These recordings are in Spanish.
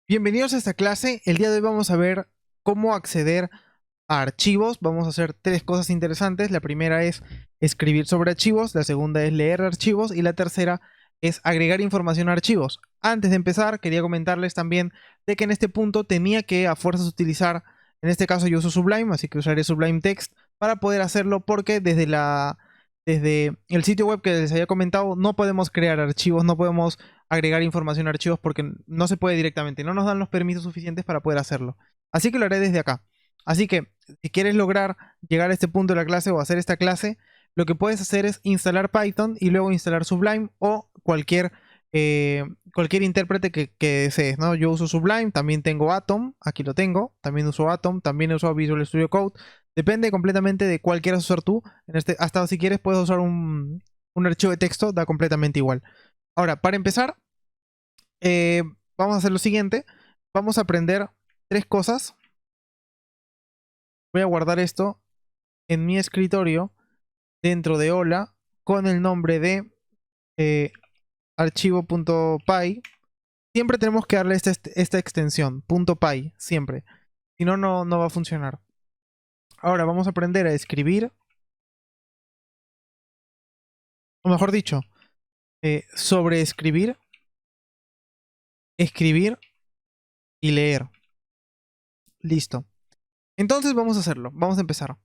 Bienvenidos a esta clase. El día de hoy vamos a ver cómo acceder a archivos. Vamos a hacer tres cosas interesantes. La primera es escribir sobre archivos, la segunda es leer archivos y la tercera es agregar información a archivos. Antes de empezar, quería comentarles también de que en este punto tenía que a fuerzas utilizar, en este caso yo uso Sublime, así que usaré Sublime Text para poder hacerlo porque desde el sitio web que les había comentado no podemos crear archivos, no podemos agregar información a archivos porque no se puede directamente, no nos dan los permisos suficientes para poder hacerlo. Así que lo haré desde acá. Así que si quieres lograr llegar a este punto de la clase o hacer esta clase, lo que puedes hacer es instalar Python y luego instalar Sublime o cualquier intérprete que desees, ¿no? Yo uso Sublime, también tengo Atom, aquí lo tengo, también uso Atom, también uso Visual Studio Code. Depende completamente de cuál quieras usar tú. Hasta si quieres puedes usar un archivo de texto, da completamente igual. Ahora, para empezar, eh, vamos a hacer lo siguiente. Vamos a aprender tres cosas. Voy a guardar esto en mi escritorio dentro de Hola con el nombre de archivo.py. Siempre tenemos que darle esta extensión, .py, siempre. Si no, no va a funcionar. Ahora vamos a aprender a escribir, o mejor dicho, sobre escribir, escribir y leer. Listo. Entonces vamos a hacerlo. Vamos a empezar.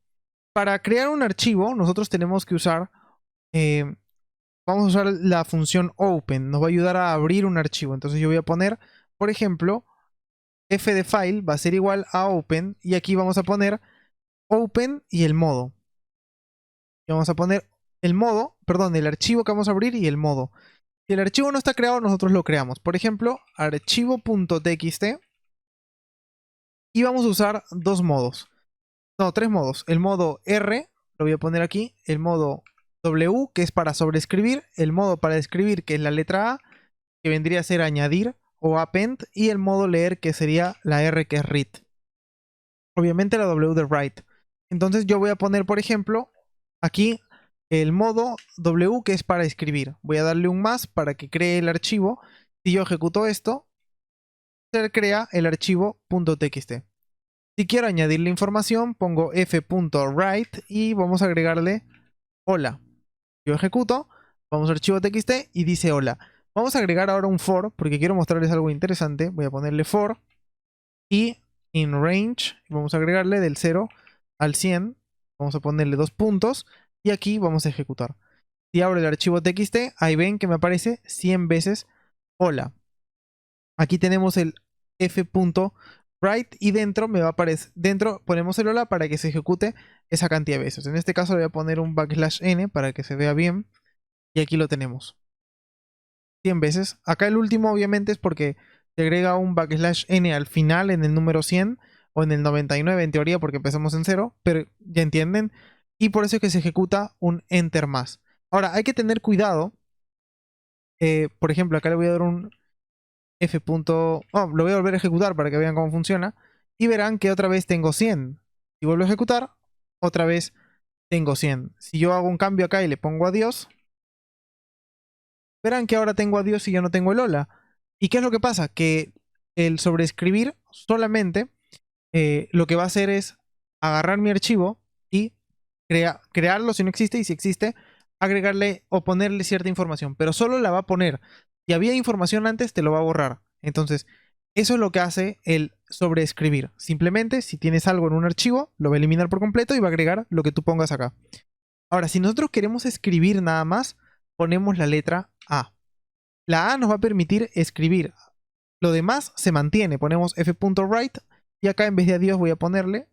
Para crear un archivo, nosotros tenemos que usar, vamos a usar la función open. Nos va a ayudar a abrir un archivo. Entonces yo voy a poner, por ejemplo, f de file va a ser igual a open. Y aquí vamos a poner open y el modo. Y vamos a poner el modo, perdón, el archivo que vamos a abrir y el modo. Si el archivo no está creado, nosotros lo creamos. Por ejemplo, archivo.txt. Y vamos a usar dos modos. No, tres modos. El modo R, lo voy a poner aquí. El modo W, que es para sobreescribir. El modo para escribir, que es la letra A, que vendría a ser añadir o append. Y el modo leer, que sería la R, que es read. Obviamente la W de write. Entonces yo voy a poner, por ejemplo, aquí el modo W, que es para escribir. Voy a darle un más para que cree el archivo. Si yo ejecuto esto, se crea el archivo .txt. Si quiero añadirle información, pongo f.write y vamos a agregarle hola. Yo ejecuto, vamos a archivo txt y dice hola. Vamos a agregar ahora un for porque quiero mostrarles algo interesante. Voy a ponerle for y in range, vamos a agregarle del 0 al 100. Vamos a ponerle dos puntos y aquí vamos a ejecutar. Si abro el archivo txt, ahí ven que me aparece 100 veces hola. Aquí tenemos el f.write y dentro me va a aparecer, dentro ponemos el hola para que se ejecute esa cantidad de veces. En este caso le voy a poner un \n para que se vea bien y aquí lo tenemos. 100 veces. Acá el último obviamente es porque se agrega un \n al final en el número 100 o en el 99 en teoría porque empezamos en 0, pero ya entienden. Y por eso es que se ejecuta un enter más. Ahora hay que tener cuidado. Por ejemplo, acá le voy a dar un f. Oh, lo voy a volver a ejecutar para que vean cómo funciona. Y verán que otra vez tengo 100. Si vuelvo a ejecutar, otra vez tengo 100. Si yo hago un cambio acá y le pongo adiós, verán que ahora tengo adiós y ya no tengo el hola. ¿Y qué es lo que pasa? Que el sobreescribir solamente lo que va a hacer es agarrar mi archivo y crearlo si no existe, y si existe, agregarle o ponerle cierta información, pero solo la va a poner. Si había información antes, te lo va a borrar. Entonces, eso es lo que hace el sobreescribir. Simplemente, si tienes algo en un archivo, lo va a eliminar por completo y va a agregar lo que tú pongas acá. Ahora, si nosotros queremos escribir nada más, ponemos la letra A. La A nos va a permitir escribir. Lo demás se mantiene. Ponemos f.write y acá en vez de adiós voy a ponerle,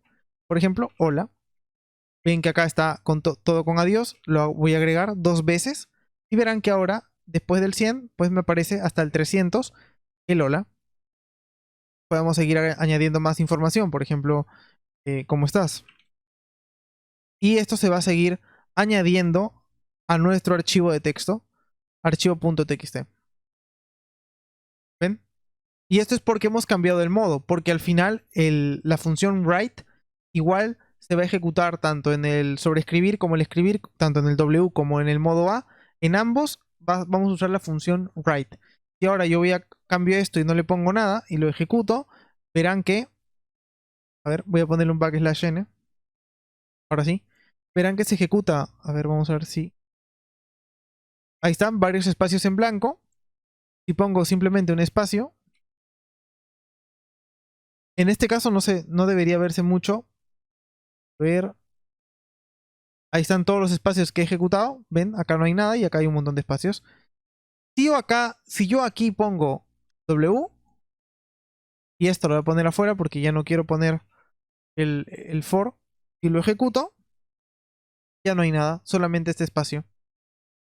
por ejemplo, hola. Ven que acá está con todo con adiós. Lo voy a agregar dos veces. Y verán que ahora, después del 100, pues me aparece hasta el 300 el hola. Podemos seguir añadiendo más información. Por ejemplo, ¿cómo estás? Y esto se va a seguir añadiendo a nuestro archivo de texto. Archivo.txt. ¿Ven? Y esto es porque hemos cambiado el modo. Porque al final la función write igual se va a ejecutar tanto en el sobreescribir como el escribir, tanto en el W como en el modo A. En ambos vamos a usar la función write. Si ahora yo cambio esto y no le pongo nada y lo ejecuto, verán que, a ver, voy a ponerle un \n, ahora sí, verán que se ejecuta, a ver, vamos a ver si, ahí están varios espacios en blanco. Si pongo simplemente un espacio, en este caso no sé, no debería verse mucho. A ver, ahí están todos los espacios que he ejecutado. Ven, acá no hay nada y acá hay un montón de espacios. Si yo aquí pongo W, y esto lo voy a poner afuera porque ya no quiero poner el for, y lo ejecuto, ya no hay nada, solamente este espacio.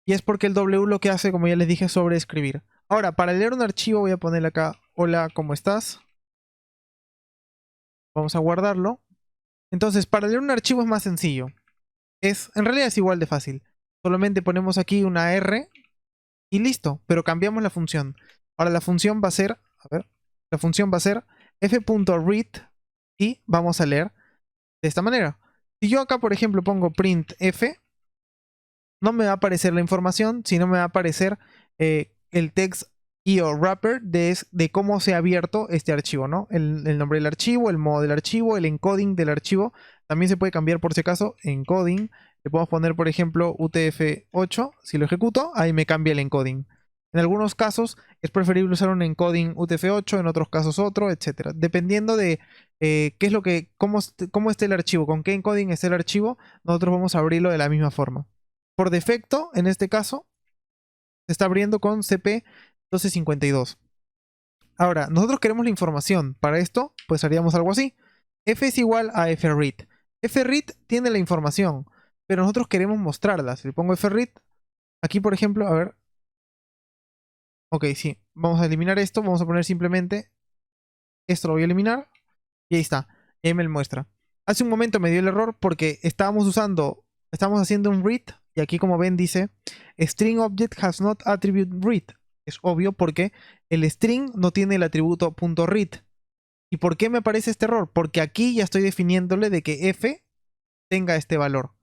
Y es porque el W lo que hace, como ya les dije, es sobreescribir. Ahora, para leer un archivo voy a ponerle acá, hola, ¿cómo estás? Vamos a guardarlo. Entonces, para leer un archivo es más sencillo. En realidad es igual de fácil. Solamente ponemos aquí una R y listo, pero cambiamos la función. Ahora la función va a ser, a ver, la función va a ser f.read y vamos a leer de esta manera. Si yo acá, por ejemplo, pongo printf, no me va a aparecer la información, sino me va a aparecer el text IO wrapper de cómo se ha abierto este archivo, ¿no? El nombre del archivo, el modo del archivo, el encoding del archivo. También se puede cambiar por si acaso, encoding. Le podemos poner, por ejemplo, UTF-8. Si lo ejecuto, ahí me cambia el encoding. En algunos casos es preferible usar un encoding UTF-8, en otros casos otro, etc. Dependiendo de qué es lo que, cómo esté el archivo, con qué encoding esté el archivo, nosotros vamos a abrirlo de la misma forma. Por defecto, en este caso, se está abriendo con CP1252. Ahora, nosotros queremos la información. Para esto, pues haríamos algo así. F es igual a fread. Fread tiene la información, pero nosotros queremos mostrarla. Si le pongo fread, aquí por ejemplo, a ver. Ok, sí. Vamos a eliminar esto. Vamos a poner simplemente esto, lo voy a eliminar. Y ahí está. Y ahí me lo muestra. Hace un momento me dio el error porque estábamos haciendo un read. Y aquí, como ven, dice string object has not attribute read. Es obvio porque el string no tiene el atributo .read. ¿Y por qué me aparece este error? Porque aquí ya estoy definiéndole de que f tenga este valor.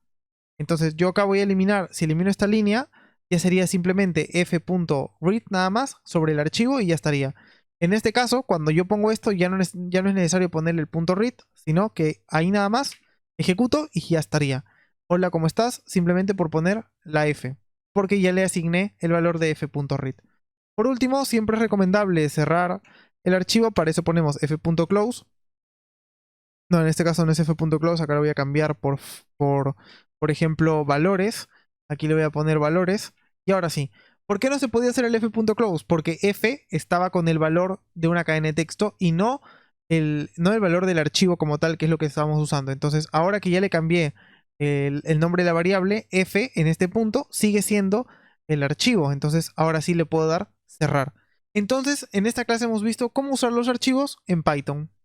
Entonces yo acá voy a eliminar, si elimino esta línea, ya sería simplemente f.read nada más sobre el archivo y ya estaría. En este caso, cuando yo pongo esto, ya no es necesario ponerle el .read, sino que ahí nada más ejecuto y ya estaría. Hola, ¿cómo estás? Simplemente por poner la f, porque ya le asigné el valor de f.read. Por último, siempre es recomendable cerrar el archivo, para eso ponemos f.close. No, en este caso no es f.close, acá lo voy a cambiar por ejemplo, valores. Aquí le voy a poner valores. Y ahora sí, ¿por qué no se podía hacer el f.close? Porque f estaba con el valor de una cadena de texto y no el valor del archivo como tal, que es lo que estábamos usando. Entonces, ahora que ya le cambié el nombre de la variable, f en este punto sigue siendo el archivo. Entonces, ahora sí le puedo dar cerrar. Entonces, en esta clase hemos visto cómo usar los archivos en Python.